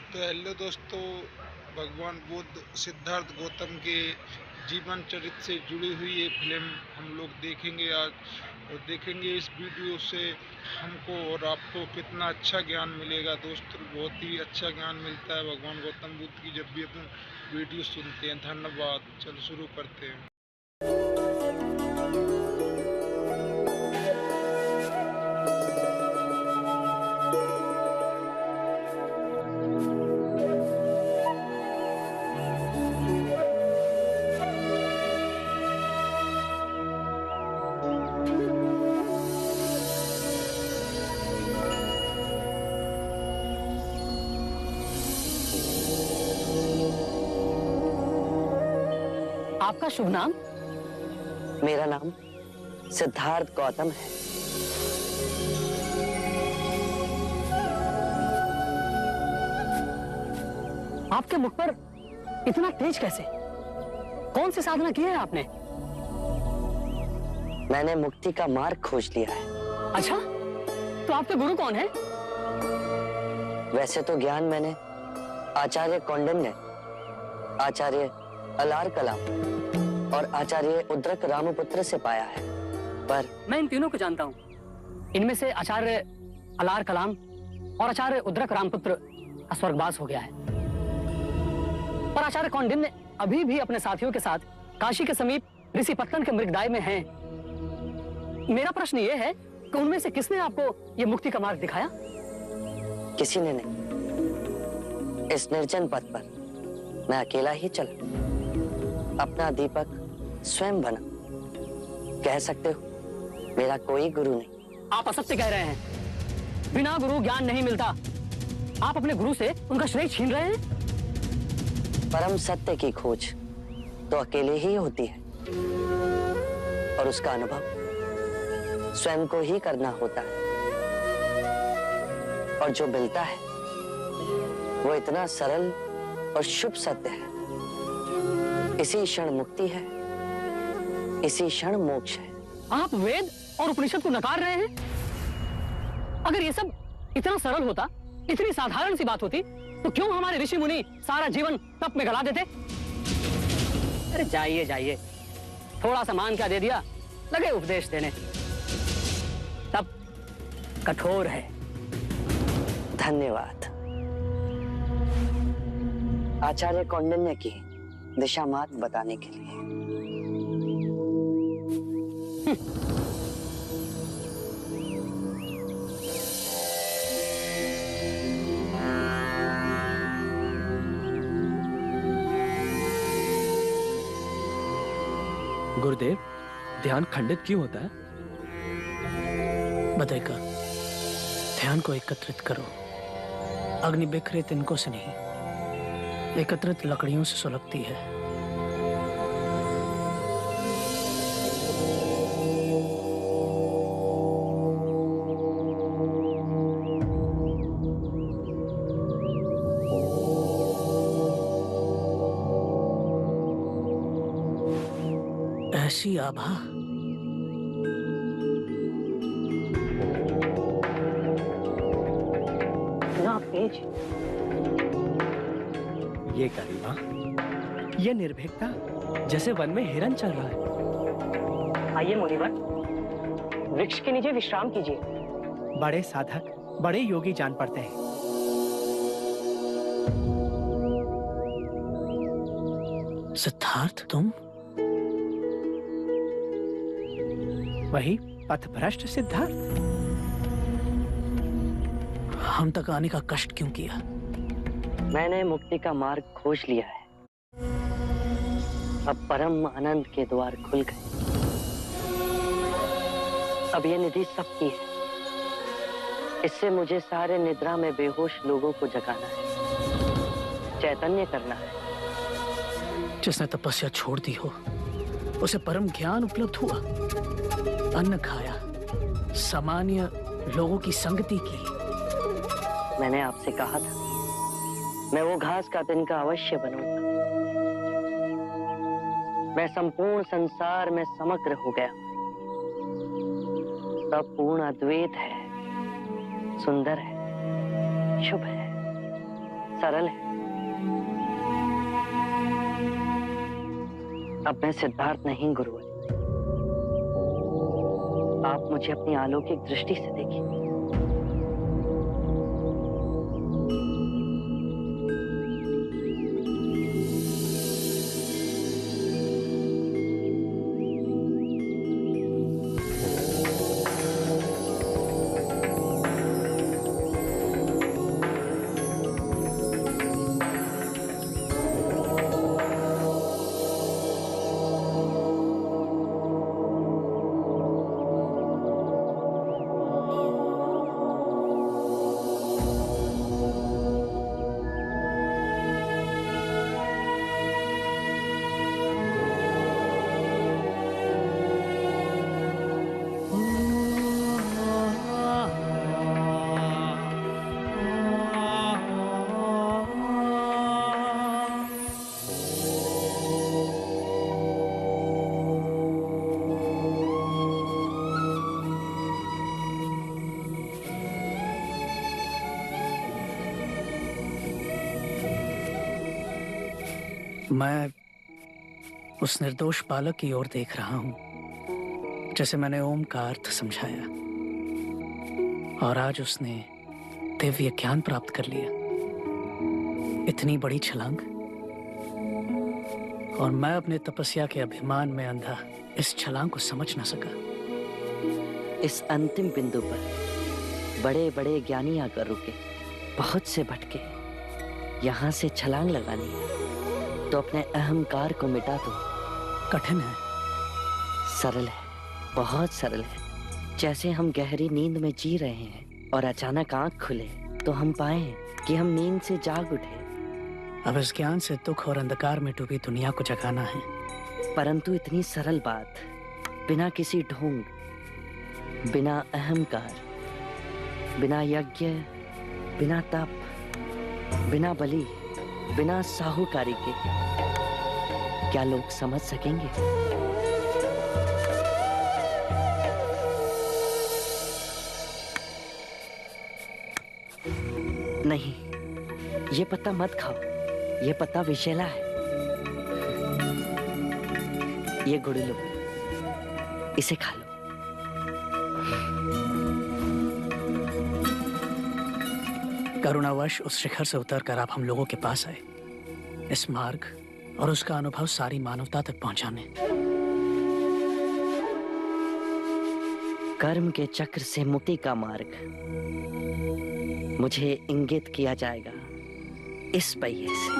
तो हेलो दोस्तों, भगवान बुद्ध सिद्धार्थ गौतम के जीवन चरित्र से जुड़ी हुई ये फिल्म हम लोग देखेंगे आज। और देखेंगे इस वीडियो से हमको और आपको कितना अच्छा ज्ञान मिलेगा। दोस्तों, बहुत ही अच्छा ज्ञान मिलता है भगवान गौतम बुद्ध की जब भी अपन वीडियो सुनते हैं। धन्यवाद। चलो शुरू करते हैं। आपका शुभ नाम? मेरा नाम सिद्धार्थ गौतम है। आपके मुख पर इतना तेज कैसे? कौन सी साधना की है आपने? मैंने मुक्ति का मार्ग खोज लिया है। अच्छा, तो आपके गुरु कौन है? वैसे तो ज्ञान मैंने आचार्य कौंडिन्य, आचार्य अलार कलाम और आचार्य उद्रक रामपुत्र से पाया है, पर मैं इन तीनों को जानता हूँ। इनमें से आचार्य अलार कलाम और आचार्य उद्रक रामपुत्र का स्वर्गवास हो गया है, पर आचार्य कौंडिन्य अभी भी अपने साथियों के साथ काशी के समीप ऋषिपत्तन के मृगदाय में हैं। मेरा प्रश्न ये है कि उनमें से किसने आपको ये मुक्ति का मार्ग दिखाया? किसी ने नहीं। इस निर्जन पथ पर मैं अकेला ही चला, अपना दीपक स्वयं बना। कह सकते हो मेरा कोई गुरु नहीं। आप असत्य कह रहे हैं। बिना गुरु ज्ञान नहीं मिलता। आप अपने गुरु से उनका श्रेय छीन रहे हैं। परम सत्य की खोज तो अकेले ही होती है और उसका अनुभव स्वयं को ही करना होता है। और जो मिलता है वो इतना सरल और शुभ सत्य है। इसी क्षण मुक्ति है, इसी क्षण मोक्ष है। आप वेद और उपनिषद को नकार रहे हैं। अगर ये सब इतना सरल होता, इतनी साधारण सी बात होती, तो क्यों हमारे ऋषि मुनि सारा जीवन तप में गला देते? अरे जाइए जाइए, थोड़ा सा मान क्या दे दिया, लगे उपदेश देने। तप कठोर है। धन्यवाद। आचार्य कौंडिन्य की दिशा मार्ग बताने के लिए। गुरुदेव, ध्यान खंडित क्यों होता है? बताएगा। ध्यान को एकत्रित करो। अग्नि बिखरे तिनकों से नहीं, एकत्रित लकड़ियों से सुलगती है। ऐसी आभा ना तेज, ये गरिमा, ये निर्भीकता, जैसे वन में हिरन चल रहा है। आइए मुनिवर, वृक्ष के नीचे विश्राम कीजिए। बड़े साधक, बड़े योगी जान पड़ते हैं। सिद्धार्थ, तुम? वही पथभ्रष्ट सिद्धार्थ। हम तक आने का कष्ट क्यों किया? मैंने मुक्ति का मार्ग खोज लिया है। अब परम आनंद के द्वार खुल गए। अब ये निधि सबकी है। इससे मुझे सारे निद्रा में बेहोश लोगों को जगाना है, चैतन्य करना है। जिसने तपस्या छोड़ दी हो, उसे परम ज्ञान उपलब्ध हुआ। अन्न खाया, सामान्य लोगों की संगति की। मैंने आपसे कहा था, मैं वो घास का तिनका अवश्य बनूंगा। मैं संपूर्ण संसार में समग्र हो गया। सब पूर्ण अद्वैत है, सुंदर है, शुभ है। सरल है। अब मैं सिद्धार्थ नहीं गुरुवर, आप मुझे अपनी अलौकिक दृष्टि से देखिए। मैं उस निर्दोष बालक की ओर देख रहा हूं जैसे मैंने ओम का अर्थ समझाया, और आज उसने दिव्य ज्ञान प्राप्त कर लिया। इतनी बड़ी छलांग, और मैं अपने तपस्या के अभिमान में अंधा इस छलांग को समझ न सका। इस अंतिम बिंदु पर बड़े बड़े ज्ञानी आकर रुके, बहुत से भटके। यहाँ से छलांग लगानी है तो अपने अहंकार को मिटा दो। कठिन है, सरल है, बहुत सरल है। जैसे हम गहरी नींद में जी रहे हैं और अचानक आंख खुले तो हम पाए कि हम नींद से जाग उठे। अब इस ज्ञान से दुख और अंधकार में डूबी दुनिया को जगाना है। परंतु इतनी सरल बात, बिना किसी ढोंग, बिना अहंकार, बिना यज्ञ, बिना तप, बिना बलि, बिना साहूकारी के, क्या लोग समझ सकेंगे? नहीं, ये पत्ता मत खाओ, ये पत्ता विषैला है। ये गुड़ लो, इसे खा लो। करुणावश उस शिखर से उतरकर आप हम लोगों के पास आए, इस मार्ग और उसका अनुभव सारी मानवता तक पहुंचाने। कर्म के चक्र से मुक्ति का मार्ग मुझे इंगित किया जाएगा इस पहिए से।